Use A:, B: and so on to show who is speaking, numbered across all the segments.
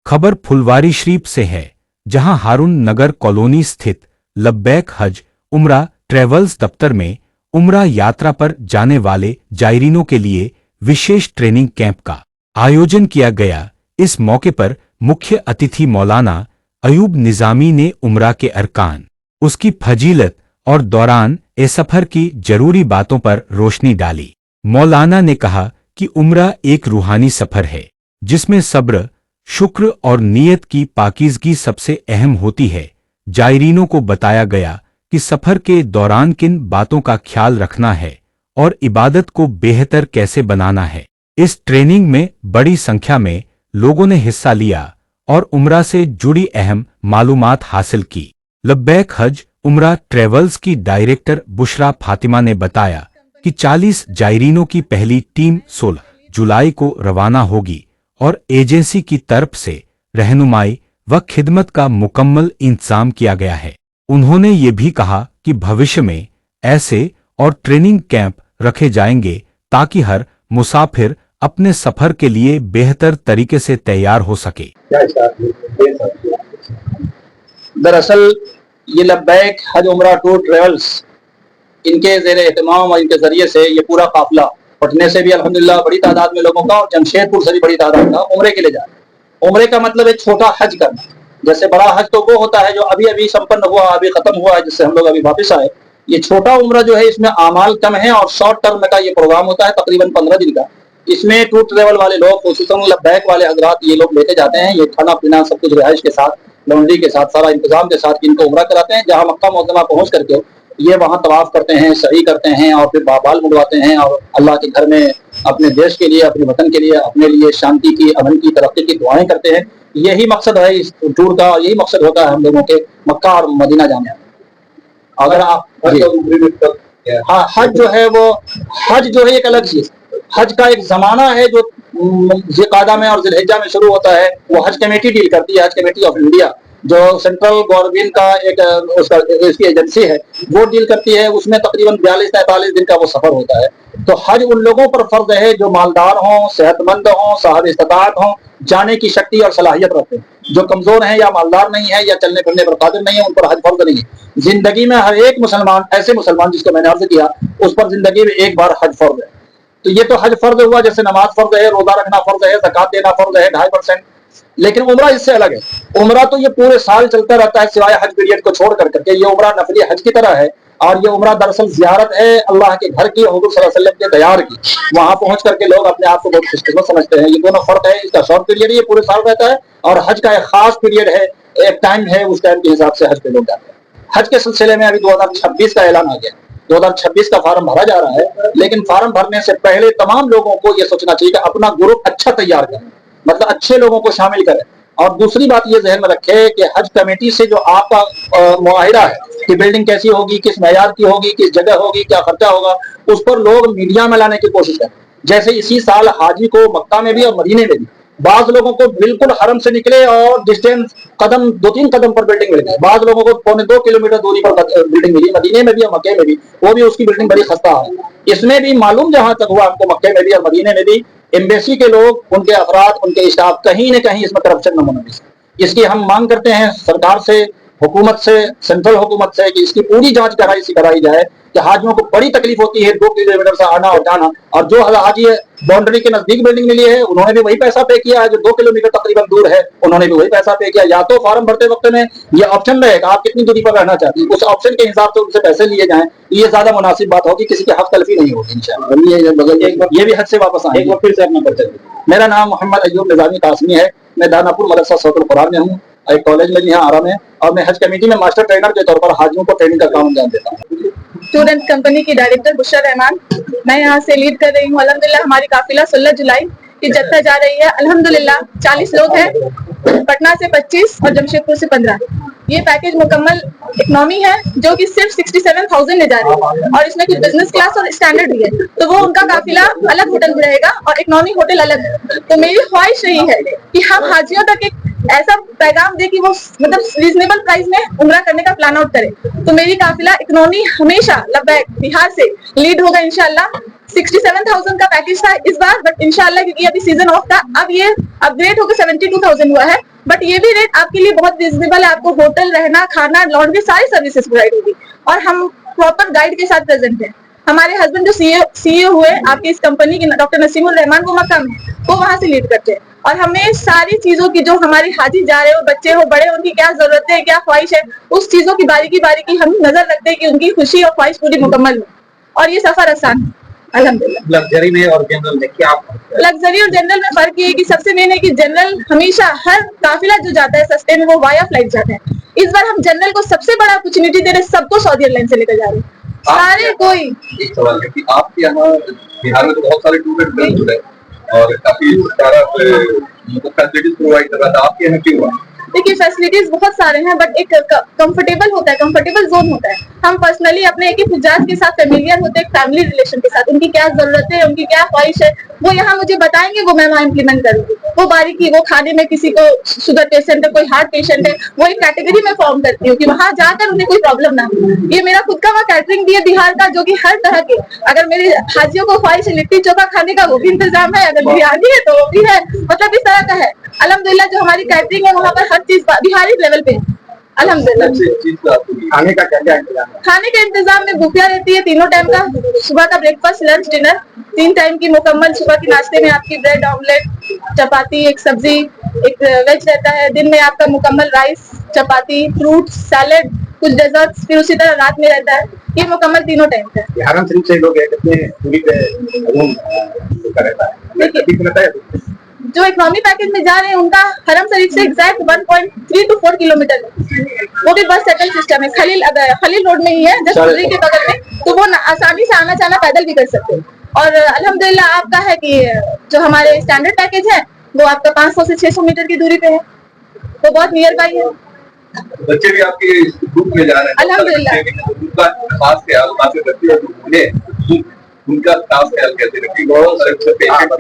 A: खबर फुलवारी शरीफ से है, जहां हारून नगर कॉलोनी स्थित लब्बैक हज उम्रा ट्रेवल्स दफ्तर में उम्रा यात्रा पर जाने वाले जायरीनों के लिए विशेष ट्रेनिंग कैंप का आयोजन किया गया। इस मौके पर मुख्य अतिथि मौलाना अयूब निजामी ने उम्रा के अरकान, उसकी फजीलत और दौरान ए सफर की जरूरी बातों पर रोशनी डाली। मौलाना ने कहा कि उम्रा एक रूहानी सफर है जिसमें सब्र, शुक्र और नीयत की पाकीज़गी सबसे अहम होती है। जायरीनों को बताया गया कि सफर के दौरान किन बातों का ख्याल रखना है और इबादत को बेहतर कैसे बनाना है। इस ट्रेनिंग में बड़ी संख्या में लोगों ने हिस्सा लिया और उम्रा से जुड़ी अहम मालूमात हासिल की। लब्बैक हज उम्रा ट्रेवल्स की डायरेक्टर बुशरा फातिमा ने बताया कि 40 जायरीनों की पहली टीम 16 जुलाई को रवाना होगी और एजेंसी की तरफ से रहनुमाई व खिदमत का मुकम्मल इंतजाम किया गया है। उन्होंने ये भी कहा कि भविष्य में ऐसे और ट्रेनिंग कैंप रखे जाएंगे ताकि हर मुसाफिर अपने सफर के लिए बेहतर तरीके से तैयार हो सके।
B: दरअसल ये लब्बैक हज उम्रा टूर ट्रेवल्स, इनके ज़ेर एहतमाम और इनके जरिए से ये पूरा काफिला पटने से भी अल्हम्दुलिल्लाह बड़ी तादाद में लोगों का और जमशेदपुर से भी बड़ी तादाद का उम्रे के लिए जा रहे हैं। उम्रे का मतलब एक छोटा हज करना। जैसे बड़ा हज तो वो होता है जो अभी अभी संपन्न हुआ, अभी खत्म हुआ है, जिससे हम लोग अभी वापस आए। ये छोटा उम्रा जो है इसमें आमाल कम है और शॉर्ट टर्म का ये प्रोग्राम होता है तकरीबन 15 दिन का। इसमें टूर ट्रेवल वाले लोग, खुसूसन लब्बैक वाले हजरात, ये लोग लेके जाते हैं। ये खाना पीना सब कुछ रिहाइश के साथ, लॉन्ड्री के साथ, सारा इंतजाम के साथ इनको उम्रा कराते हैं। जहाँ मक्का मुअज़्ज़मा पहुंच करके ये वहाँ तवाफ करते हैं, सही करते हैं और फिर बाल मुड़वाते हैं और अल्लाह के घर में अपने देश के लिए, अपने वतन के लिए, अपने लिए शांति की, अमन की, तरक्की की दुआएं करते हैं। यही मकसद है इस टूर का, यही मकसद होता है हम लोगों के मक्का और मदीना जाने का। अगर आप हाँ, हज जो है वो, हज जो है एक अलग चीज। हज का एक जमाना है जो ज़िलक़ादा में और ज़िलहिज्जा में शुरू होता है। वो हज कमेटी डील करती है, हज कमेटी ऑफ इंडिया, जो सेंट्रल गवर्नमेंट का एक उसका इसकी एजेंसी है, वो डील करती है। उसमें तकरीबन 42-43 दिन का वो सफर होता है। तो हज उन लोगों पर फर्ज है जो मालदार हों, सेहतमंद हों, साहब इस्तिताअत हों, जाने की शक्ति और सलाहियत रखते हैं। जो कमजोर हैं या मालदार नहीं है या चलने फिरने पर कादिर नहीं है, उन पर हज फर्ज नहीं है। जिंदगी में हर एक मुसलमान, ऐसे मुसलमान जिसको मैंने अर्ज किया, उस पर जिंदगी में एक बार हज फर्ज है। तो ये तो हज फर्ज हुआ, जैसे नमाज फर्ज है, रोजा रखना फर्ज है, ज़कात देना फर्ज है 2.5%। लेकिन उम्रा इससे अलग है। उम्रा तो ये पूरे साल चलता रहता है सिवाय हज पीरियड को छोड़ करके। ये उम्रा नफली हज की तरह है और ये उम्रा दरअसल ज़ियारत है अल्लाह के घर की, हुज़ूर सल्लल्लाहु अलैहि वसल्लम के दयार की। वहां पहुंच करके लोग अपने आप को बहुत खुशकिस्मत समझते हैं। ये दोनों फर्क है। इसका शॉर्ट पीरियड ये पूरे साल रहता है और हज का एक खास पीरियड है, एक टाइम है, उस टाइम के हिसाब से हज पे लोग जाते हैं। हज के सिलसिले में अभी 2026 का ऐलान आ गया। 2026 का फार्म भरा जा रहा है, लेकिन फार्म भरने से पहले तमाम लोगों को यह सोचना चाहिए कि अपना ग्रुप अच्छा तैयार करें, मतलब अच्छे लोगों को शामिल करें। और दूसरी बात ये जहन में रखें कि हज कमेटी से जो आपका मुआहिदा है कि बिल्डिंग कैसी होगी, किस मयार की होगी, किस जगह होगी, क्या खर्चा होगा, उस पर लोग मीडिया में लाने की कोशिश करें। जैसे इसी साल हाजी को मक्का में भी और मदीने में भी बाज लोगों को बिल्कुल हरम से निकले और डिस्टेंस कदम 2-3 कदम पर बिल्डिंग मिल गई। बाज लोगों को 2.25 किलोमीटर दूरी पर बिल्डिंग मिली, मदीने में भी और मक्के में भी, वो भी उसकी बिल्डिंग बड़ी खस्ता है। इसमें भी मालूम जहां तक हुआ हमको, मक्के में भी और मदीने में भी एम्बेसी के लोग, उनके अफराद, उनके स्टाफ कहीं न कहीं इसमें करप्शन न होना चाहिए। इसकी हम मांग करते हैं सरकार से, हुकूमत से, सेंट्रल हुकूमत से कि इसकी पूरी जांच कराई जाए कि हाजियों को बड़ी तकलीफ होती है 2 किलोमीटर से आना और जाना। और जो हाजी बाउंड्री के नजदीक बिल्डिंग मिली है, उन्होंने भी वही पैसा पे किया है। जो 2 किलोमीटर तकरीबन दूर है, उन्होंने भी वही पैसा पे किया। या तो फॉर्म भरते वक्त में ये ऑप्शन रहेगा आप कितनी दूरी पर रहना चाहते हैं, उस ऑप्शन के हिसाब से उनसे पैसे लिए जाएं। ये ज्यादा मुनासिब बात होगी, किसी की हक तलफी नहीं होगी इंशाअल्लाह। ये भी हज से वापस आए। एक बार फिर से अपना परिचय। मेरा नाम मोहम्मद अयूब निजामी कासमी है। मैं दानापुर मदरसा सौतुल कुरान में हूँ, एक कॉलेज में यहाँ आरा में, और मैं हज कमेटी में मास्टर ट्रेनर के तौर पर हाजियों को ट्रेनिंग का काम अंजाम देता हूँ।
C: स्टूडेंट कंपनी की डायरेक्टर बुशरा रहमान, मैं यहाँ से लीड कर रही हूँ। अल्हम्दुलिल्लाह हमारी काफिला 16 जुलाई की जत्था जा रही है। अल्हम्दुलिल्लाह 40 लोग हैं, पटना से 25 और जमशेदपुर से 15। ये पैकेज मुकम्मल इकोनॉमी है जो कि सिर्फ 67,000 ले जा रही है और इसमें कुछ बिजनेस क्लास और स्टैंडर्ड भी है। तो वो उनका काफिला अलग होटल में रहेगा और इकोनॉमी होटल अलग है। तो मेरी ख्वाहिश यही है कि हम हाजियों तक एक ऐसा पैगाम दे कि वो मतलब रीजनेबल प्राइस में उम्रा करने का प्लान आउट करे। तो मेरी काफिला इकोनॉमी हमेशा लब्बैक बिहार से लीड होगा इंशाल्लाह। 67,000 का पैकेज था इस बार, बट इंशाल्लाह क्योंकि अभी सीजन ऑफ था, अब ये अपग्रेड होकर 72,000 हुआ है बट ये भी रेट आपके लिए बहुत रिजनेबल है। आपको होटल, रहना, खाना, लॉन्ड्री सारी सर्विसेज प्रोवाइड होगी और हम प्रॉपर गाइड के साथ प्रेजेंट हैं। हमारे हस्बैंड जो सीईओ हुए आपकी इस कंपनी के, डॉक्टर नसीमुर रहमान, वो मक्का में, वो वहां से लीड करते हैं और हमें सारी चीजों की, जो हमारी हाजी जा रहे हो, बच्चे हो, बड़े, उनकी क्या जरूरत है, क्या ख्वाहिश है, उस चीजों की बारीकी बारीकी हम नजर रखते हैं कि उनकी खुशी और ख्वाहिश पूरी मुकम्मल हो और ये सफर आसान है अल्हम्दुलिल्लाह।
B: लग्जरी में और जनरल में क्या
C: लग्जरी और जनरल में फर्क ये है कि सबसे मेन है कि जनरल हमेशा हर काफिला जो जाता है सस्ते में वो वाया फ्लाइट जाता है। इस बार हम जनरल को सबसे बड़ा अपॉर्चुनिटी दे रहे हैं, सबको सऊदी एयरलाइन से लेकर जा रहे हैं सारे कोई।
D: एक सवाल है कि आपके यहाँ बिहार में तो बहुत सारे टूर एंड ट्रेवल्स है और काफी सारा फैसिलिटीज प्रोवाइड कर रहा था, आपके यहाँ क्यों हुआ?
C: देखिए फैसिलिटीज बहुत सारे हैं बट एक कंफर्टेबल होता है, कंफर्टेबल जोन होता है। हम पर्सनली अपने एक ही फुजाज के साथ फेमिलियर होते हैं, फैमिली रिलेशन के साथ, उनकी क्या जरूरत है, उनकी क्या ख्वाहिश है, वो यहाँ मुझे बताएंगे, वो मैं वहाँ इम्प्लीमेंट करूंगी। वो बारीकी, वो खाने में किसी को शुगर पेशेंट है, कोई हार्ट पेशेंट है, वो एक कैटेगरी में फॉर्म करती हूँ कि वहाँ जाकर उन्हें कोई प्रॉब्लम ना हो। ये मेरा खुद का वहाँ कैटरिंग भी है बिहार का, जो की हर तरह के, अगर मेरे हाजियों को ख्वाहिश है लिट्टी चोखा खाने का वो भी इंतजाम है, अगर बिरयानी है तो वो भी है, मतलब इस तरह का है। अल्हम्दुलिल्लाह जो हमारी कैटरिंग है वहाँ पर हर चीज बिहारी लेवल पे है अल्हम्दुलिल्लाह।
B: खाने का क्या क्या इंतजाम है?
C: खाने के इंतजाम में बुफिया रहती है तीनों टाइम का, सुबह का ब्रेकफास्ट, लंच, डिनर, 3 टाइम की मुकम्मल। सुबह के नाश्ते में आपकी ब्रेड ऑमलेट, चपाती, एक सब्जी, एक वेज रहता है। दिन में आपका मुकम्मल राइस, चपाती, फ्रूट, सैलेड, कुछ डेजर्ट्स, फिर उसी तरह रात में रहता है। ये मुकम्मल तीनों टाइम का है।
B: हरम शरीफ से लोग कितने दूरी पे रूम रहता है?
C: जो इकोनॉमी पैकेज में जा रहे हैं उनका हरम शरीफ से एग्जैक्ट 1.3 to 4 किलोमीटर है, वो भी बस सेकंड सिस्टम है। खलील रोड में ही है, जस्ट पुरी के बगल में, तो वो आसानी से आना जाना पैदल भी कर सकते हैं। और अल्हम्दुलिल्लाह आपका है कि जो हमारे स्टैंडर्ड पैकेज है वो आपका 500 से 600 मीटर की दूरी पे है, तो बहुत नियर बाई है।
D: बच्चे भी आपके ग्रुप में जा रहे हैं
C: अल्हम्दुलिल्लाह।
D: उनका खास ख्याल खास रखती है, उनका खास ख्याल कैसे रखती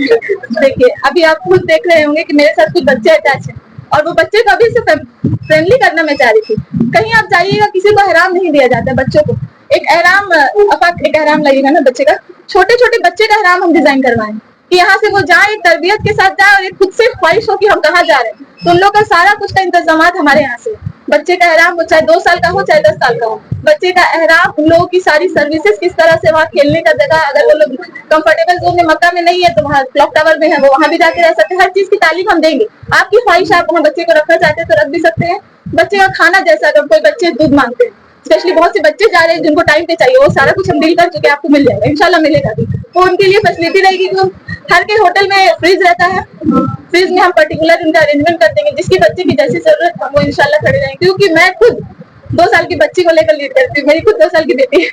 D: है?
C: देखिए अभी आप खुद देख रहे होंगे कि मेरे साथ कुछ बच्चे अटैच हैं और वो बच्चे को अभी से फ्रेंडली करना मैं चाह रही थी। कहीं आप जाइएगा किसी को एहराम नहीं दिया जाता है, बच्चों को एक एहराम, एक एहराम लगेगा ना बच्चे का, छोटे छोटे बच्चे का एहराम हम डिजाइन करवाएं कि यहाँ से वो जाए, एक तरबियत के साथ जाए और एक खुद से ख्वाहिश हो कि हम कहाँ जा रहे हैं। तो उन लोग का सारा कुछ का इंतजाम हमारे यहाँ से। बच्चे का एहराम, वो चाहे 2 साल का हो चाहे 10 साल का हो, बच्चे का एहराम, उन लोगों की सारी सर्विसेज, किस तरह से वहाँ खेलने का जगह, अगर वो लोग कंफर्टेबल जोन में मक्का में नहीं है तो वहाँ क्लॉक टावर में है, वो वहाँ भी जाके रह सकते हैं। हर चीज की तालीम हम देंगे। आपकी ख्वाहिश, आप वहाँ बच्चे को रखना चाहते हैं तो रख भी सकते हैं। बच्चे का खाना जैसा, अगर कोई बच्चे दूध मांगते हैं, स्पेशली बहुत से बच्चे जा रहे हैं जिनको टाइम पे चाहिए, वो सारा कुछ हम डील कर चुके हैं, आपको मिल जाएगा, इंशाल्लाह मिलेगा भी। तो उनके लिए फैसिलिटी रहेगी कि हर के होटल में फ्रिज रहता है, फ्रिज में हम पर्टिकुलर उनका अरेंजमेंट कर देंगे, जिसकी बच्चे की जैसी जरूरत हम वो इंशाल्लाह खड़े रहेंगे। क्योंकि मैं खुद 2 साल की बच्ची को लेकर लीड करती हूँ, मेरी खुद 2 साल की बेटी है।